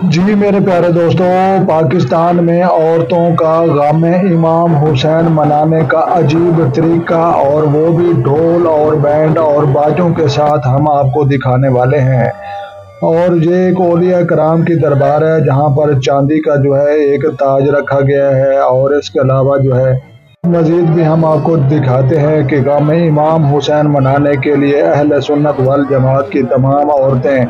जी मेरे प्यारे दोस्तों, पाकिस्तान में औरतों का गम इमाम हुसैन मनाने का अजीब तरीका, और वो भी ढोल और बैंड और बाजों के साथ हम आपको दिखाने वाले हैं। और ये एक औलिया कराम की दरबार है जहाँ पर चांदी का जो है एक ताज रखा गया है। और इसके अलावा जो है मजीद भी हम आपको दिखाते हैं कि गम इमाम हुसैन मनाने के लिए अहले सुन्नत वल जमात की तमाम औरतें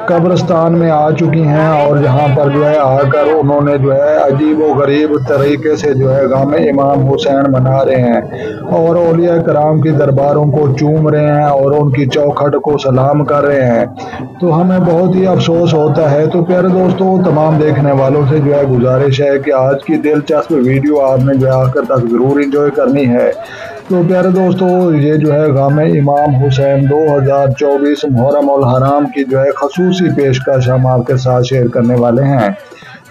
कब्रिस्तान में आ चुकी हैं, और जहाँ पर जो है आकर उन्होंने जो है अजीब व गरीब तरीके से जो है गम इमाम हुसैन मना रहे हैं और औलिया कराम की दरबारों को चूम रहे हैं और उनकी चौखट को सलाम कर रहे हैं। तो हमें बहुत ही अफसोस होता है। तो प्यारे दोस्तों, तमाम देखने वालों से जो है गुजारिश है कि आज की दिलचस्प वीडियो आपने जो है आखिर तक ज़रूर इंजॉय करनी है। तो प्यारे दोस्तों, ये जो है गम इमाम हुसैन 2024 मुहर्रम उल हराम की जो है खसूसी पेशकश हम आपके साथ शेयर करने वाले हैं।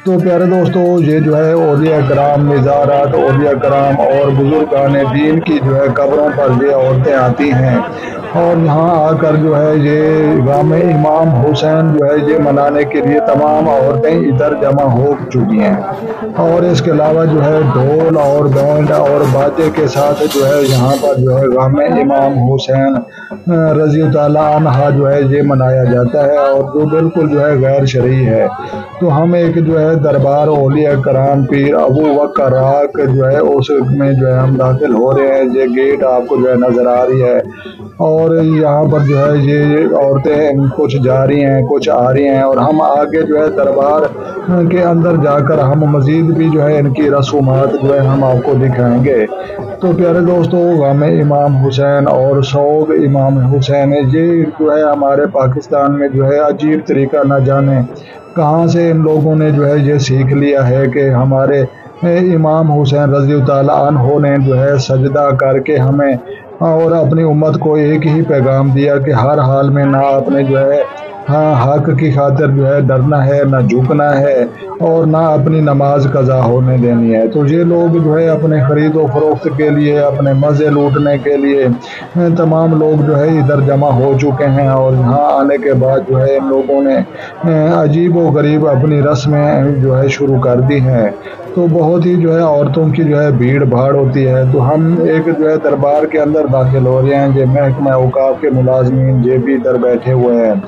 तो प्यारे दोस्तों, ये जो है औलिया कराम, मिज़ारात औलिया कराम और बुजुर्गान दीन की जो है कब्रों पर ये औरतें आती हैं और यहाँ आकर जो है ये गम इमाम हुसैन जो है ये मनाने के लिए तमाम औरतें इधर जमा हो चुकी हैं। और इसके अलावा जो है ढोल और बैंड और बाजे के साथ जो है यहाँ पर जो है गम इमाम हुसैन रज़ी ताला अन्हा जो है ये मनाया जाता है, और जो बिल्कुल जो है गैर शरई है। तो हम एक जो है दरबार औलिया कराम पीर अबू बकर राक जो है उसमें जो है हम दाखिल हो रहे हैं। ये गेट आपको जो है नज़र आ रही है, और यहाँ पर जो है ये औरतें कुछ जा रही हैं कुछ आ रही हैं, और हम आगे जो है दरबार के अंदर जाकर हम मज़ीद भी जो है इनकी रसूमात जो है हम आपको दिखाएंगे। तो प्यारे दोस्तों, गम इमाम हुसैन और शौक़ इमाम हुसैन ये जो है हमारे पाकिस्तान में जो है अजीब तरीका न जाने कहाँ से इन लोगों ने जो है ये सीख लिया है कि हमारे इमाम हुसैन रज़ी ताला अन्हो ने जो है सजदा करके हमें और अपनी उम्मत को एक ही पैगाम दिया कि हर हाल में ना अपने जो है हक की खातिर जो है डरना है, ना झुकना है, और ना अपनी नमाज कज़ा होने देनी है। तो ये लोग जो है अपने ख़रीद व फरोख्त के लिए, अपने मज़े लूटने के लिए तमाम लोग जो है इधर जमा हो चुके हैं, और यहाँ आने के बाद जो है इन लोगों ने अजीब व गरीब अपनी रस्में जो है शुरू कर दी हैं। तो बहुत ही जो है औरतों की जो है भीड़ भाड़ होती है। तो हम एक जो है दरबार के अंदर दाखिल हो रहे हैं। ये महकमा औकाफ के मुलाजमीन ये भी इधर बैठे हुए हैं,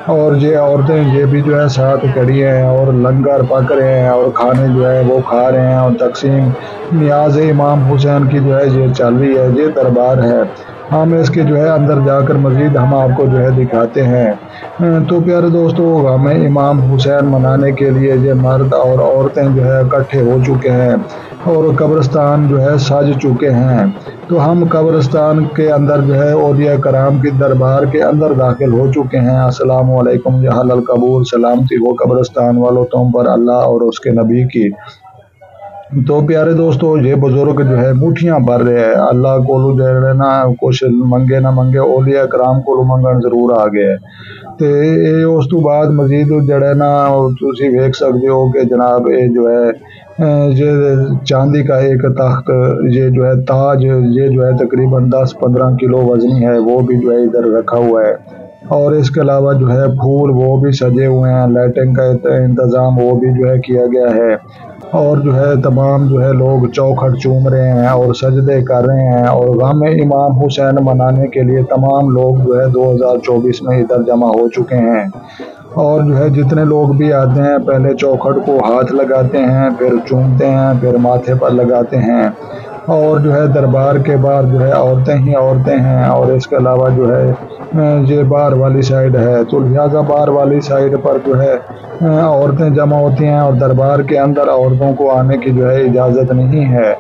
और ये औरतें ये भी जो है साथ खड़ी हैं और लंगर पक रहे हैं और खाने जो है वो खा रहे हैं, और तकसीम नियाज इमाम हुसैन की जो है ये चल रही है। ये दरबार है, हम इसके जो है अंदर जाकर मज़ीद हम आपको जो है दिखाते हैं। तो प्यारे दोस्तों, गम इमाम हुसैन मनाने के लिए ये मर्द और औरतें जो है इकट्ठे हो चुके हैं और कब्रिस्तान जो है सज चुके हैं। तो हम कब्रिस्तान के अंदर जो है औलिया कराम की दरबार के अंदर दाखिल हो चुके हैं। अस्सलामु अलैकुम या अहल कबूर, सलामती हो कब्रिस्तान वालों तुम पर अल्लाह और उसके नबी की। तो प्यारे दोस्तों, ये बुजुर्ग जो है मुठियां भर रहे हैं। अल्लाह कोलू जो ना कुछ मंगे ना मंगे, औलिया कराम कोलू मंगन जरूर आ गए। तो ये उस तो बाद मजीद जड़े ना तुसी वेख सकते हो कि जनाब ये जो है ये चांदी का एक तख्त, ये जो है ताज, ये जो है तकरीबन 10-15 किलो वजनी है, वो भी जो है इधर रखा हुआ है। और इसके अलावा जो है फूल वो भी सजे हुए हैं, लाइटिंग का इंतज़ाम वो भी जो है किया गया है, और जो है तमाम जो है लोग चौखट चूम रहे हैं और सजदे कर रहे हैं। और गम इमाम हुसैन मनाने के लिए तमाम लोग जो है 2024 में इधर जमा हो चुके हैं। और जो है जितने लोग भी आते हैं पहले चौखट को हाथ लगाते हैं, फिर चूमते हैं, फिर माथे पर लगाते हैं, और जो है दरबार के बाहर जो है औरतें ही औरतें हैं। और इसके अलावा जो है ये बाहर वाली साइड है, तो लिहाजा बाहर वाली साइड पर जो है औरतें जमा होती हैं, और दरबार के अंदर औरतों को आने की जो है इजाज़त नहीं है।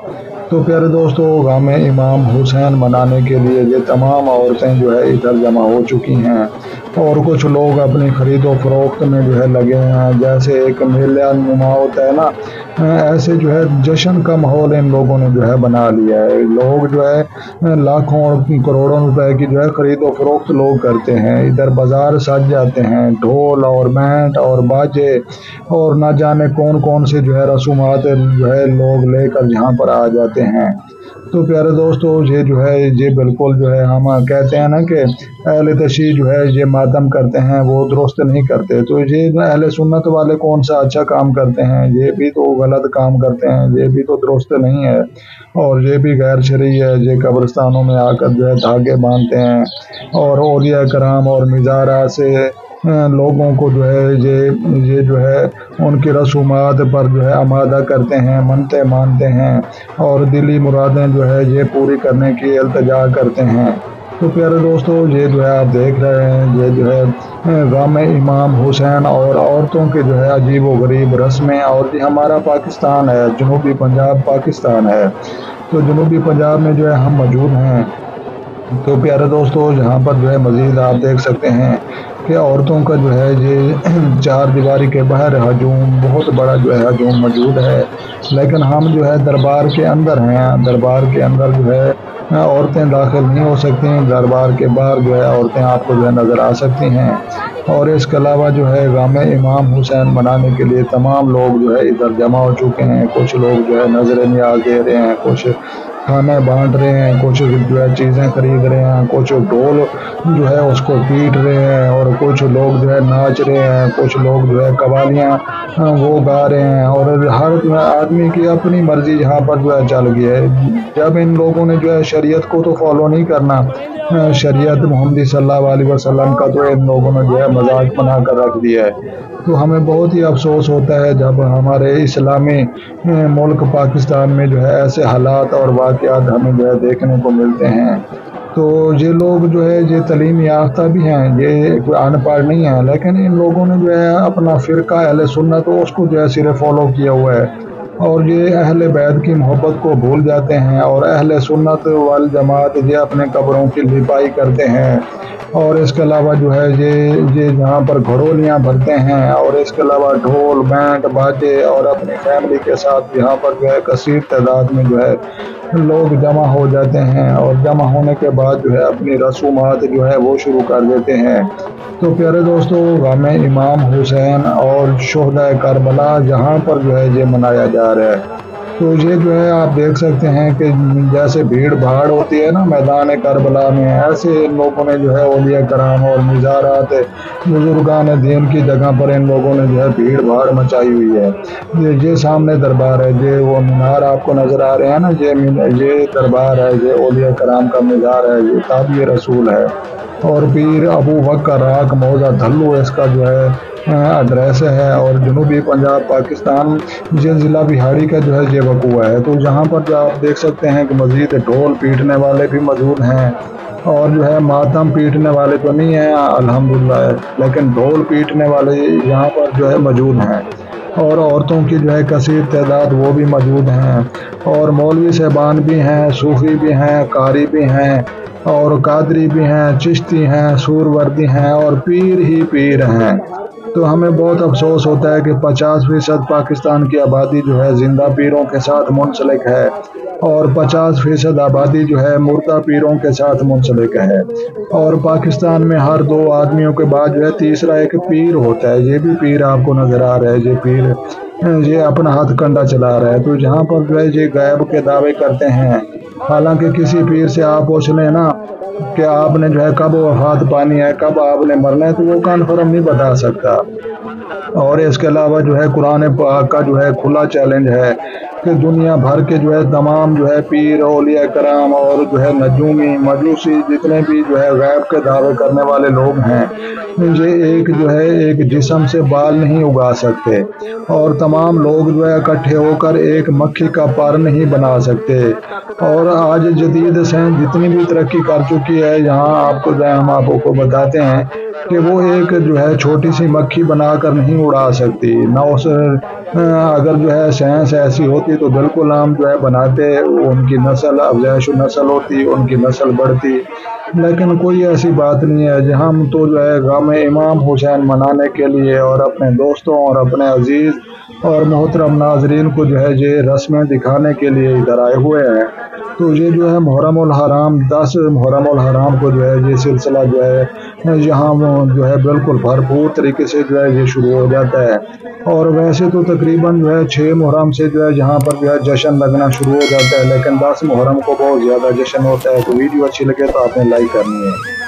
तो प्यारे दोस्तों, गम इमाम हुसैन मनाने के लिए ये तमाम औरतें जो है इधर जमा हो चुकी हैं, और कुछ लोग अपनी ख़रीद व फरोख्त में जो है लगे हुए हैं। जैसे एक मेला नुमा होता है ना, ऐसे जो है जश्न का माहौल इन लोगों ने जो है बना लिया है। लोग जो है लाखों और करोड़ों रुपए की जो है ख़रीद व फरोख्त लोग करते हैं। इधर बाज़ार सज जाते हैं, ढोल और बैंड और बाजे और न जाने कौन कौन से जो है रसूमात जो है लोग लेकर यहाँ पर आ जाते हैं। तो प्यारे दोस्तों, ये जो है ये बिल्कुल जो है हम कहते हैं ना कि अहले तशरीह जो है ये मातम करते हैं वो दुरुस्त नहीं करते। तो ये अहले सुन्नत वाले कौन सा अच्छा काम करते हैं, ये भी तो गलत काम करते हैं, ये भी तो दुरुस्त नहीं है और ये भी गैर शरई है। ये कब्रिस्तानों में आकर जो है धागे बांधते हैं और औलिया कराम और मिज़ारा से लोगों को जो है ये जो है उनकी रसूमात पर जो है आमादा करते हैं, मनते मानते हैं और दिली मुरादें जो है ये पूरी करने की इल्तिजा करते हैं। तो प्यारे दोस्तों, ये जो है आप देख रहे हैं, ये जो है गाम इमाम हुसैन और औरतों के जो है अजीब व गरीब रस्में। और ये हमारा पाकिस्तान है, जनूबी पंजाब पाकिस्तान है। तो जनूबी पंजाब में जो है हम मौजूद हैं। तो प्यारे दोस्तों, यहाँ पर जो है मज़ीद आप देख सकते हैं कि औरतों का जो है ये चार दीवारी के बाहर हजूम, बहुत बड़ा जो है हजूम मौजूद है। लेकिन हम जो है दरबार के अंदर हैं, दरबार के अंदर जो है औरतें दाखिल नहीं हो सकती। दरबार के बाहर जो है औरतें आपको जो है नज़र आ सकती हैं। और इसके अलावा जो है गाम इमाम हुसैन मनाने के लिए तमाम लोग जो है इधर जमा हो चुके हैं। कुछ लोग जो है नजर नियाज दे रहे हैं, कुछ खाना बांट रहे हैं, कुछ जो है चीज़ें खरीद रहे हैं, कुछ ढोल जो है उसको पीट रहे हैं और कुछ लोग जो है नाच रहे हैं, कुछ लोग जो है कवालियाँ वो गा रहे हैं। और हर आदमी की अपनी मर्जी यहाँ पर जो है चल गई है। जब इन लोगों ने जो है शरीयत को तो फॉलो नहीं करना, शरीयत मोहम्मदी सल्लल्लाहु अलैहि वसल्लम का तो इन लोगों ने जो है मजाक बना कर रख दिया है। तो हमें बहुत ही अफसोस होता है जब हमारे इस्लामी मुल्क पाकिस्तान में जो है ऐसे हालात और वाक़यात हमें जो है देखने को मिलते हैं। तो ये लोग जो है ये तलीम याफ्ता भी हैं, ये अनपढ़ नहीं है, लेकिन इन लोगों ने जो है अपना फ़िरका अहले सुन्नत उसको जो है सिर्फ फॉलो किया हुआ है और ये अहले बैत की मोहब्बत को भूल जाते हैं। और अहले सुन्नत वल जमात ये अपने कब्रों की लिपाई करते हैं और इसके अलावा जो है ये यहाँ पर घड़ोलियाँ भरते हैं और इसके अलावा ढोल बैंड बाजे और अपनी फैमिली के साथ यहाँ पर जो है कसीर तादाद में जो है लोग जमा हो जाते हैं और जमा होने के बाद जो है अपनी रसूमात जो है वो शुरू कर देते हैं। तो प्यारे दोस्तों, गाम इमाम हुसैन और शोहदा करबला जहाँ पर जो है ये मनाया जा रहा है। तो ये जो है आप देख सकते हैं कि जैसे भीड़ भाड़ होती है ना मैदान करबला में, ऐसे इन लोगों ने जो है औलिया कराम और मिज़ारात बुजुर्गान दीन की जगह पर इन लोगों ने जो है भीड़ भाड़ मचाई हुई है। ये सामने दरबार है, ये वो मीनार आपको नज़र आ रहे हैं ना, ये दरबार है, ये औलिया कराम का मीनार है, ये ताबी रसूल है। और पीर अबू बकर राग मौजा धल्लू इसका जो है एड्रेस है। और जनूबी पंजाब पाकिस्तान ज़िला बिहाड़ी का जो है ये वक़ूआ है। तो यहाँ पर जो आप देख सकते हैं कि मज़ीद ढोल पीटने वाले भी मौजूद हैं और जो है मातम पीटने वाले तो नहीं हैं अल्हम्दुलिल्लाह, लेकिन ढोल पीटने वाले यहाँ पर जो है मौजूद हैं। और औरतों की जो है कसीर तादाद वो भी मौजूद हैं और मौलवी साहबान भी हैं, सूफ़ी भी हैं, कारी भी हैं और कादरी भी हैं, चिश्ती हैं, सूरवर्दी हैं और पीर ही पीर हैं। तो हमें बहुत अफसोस होता है कि 50% पाकिस्तान की आबादी जो है ज़िंदा पीरों के साथ मुंसलिक है और 50% आबादी जो है मुर्दा पीरों के साथ मुंसलिक है। और पाकिस्तान में हर 2 आदमियों के बाद जो है तीसरा एक पीर होता है। ये भी पीर आपको नज़र आ रहा है, ये पीर ये अपना हाथ कंडा चला रहा है। तो जहाँ पर जो है ये गैब के दावे करते हैं, हालांकि किसी पीर से आप पूछ लें ना कि आपने जो है कब वफात पानी है, कब आपने मरना है, तो वो कन्फर्म नहीं बता सकता। और इसके अलावा जो है कुरान पाक का जो है खुला चैलेंज है कि दुनिया भर के जो है तमाम जो है पीर औलिया कराम और जो है नजूमी मजूसी जितने भी जो है गैब के दावे करने वाले लोग हैं, ये एक जो है एक जिस्म से बाल नहीं उगा सकते और तमाम लोग जो है इकट्ठे होकर एक मक्खी का पर नहीं बना सकते। और आज जदीद साइंस जितनी भी तरक्की कर चुकी है, यहाँ आपको जो है हम आपको बताते हैं कि वो एक जो है छोटी सी मक्खी बनाकर नहीं उड़ा सकती ना। उस अगर जो है साइंस ऐसी होती तो बिल्कुल हम जो है बनाते, उनकी नस्ल अफजाइश नस्ल होती, उनकी नस्ल बढ़ती, लेकिन कोई ऐसी बात नहीं है। हम तो जो है गाम इमाम हुसैन मनाने के लिए और अपने दोस्तों और अपने अजीज़ और मोहतरम नाजरीन को जो है ये रस्में दिखाने के लिए इधर आए हुए हैं। तो ये जो है मुहर्रमुल हराम 10 मुहर्रमुल हराम को जो है ये सिलसिला जो है यहाँ जो है बिल्कुल भरपूर तरीके से जो है ये शुरू हो जाता है। और वैसे तो तकरीबन जो है 6 मुहर्रम से जो है यहाँ पर जो है जश्न लगना शुरू हो जाता है, लेकिन 10 मुहर्रम को बहुत ज़्यादा जश्न होता है। तो वीडियो अच्छी लगे तो आपने लाइक करनी है।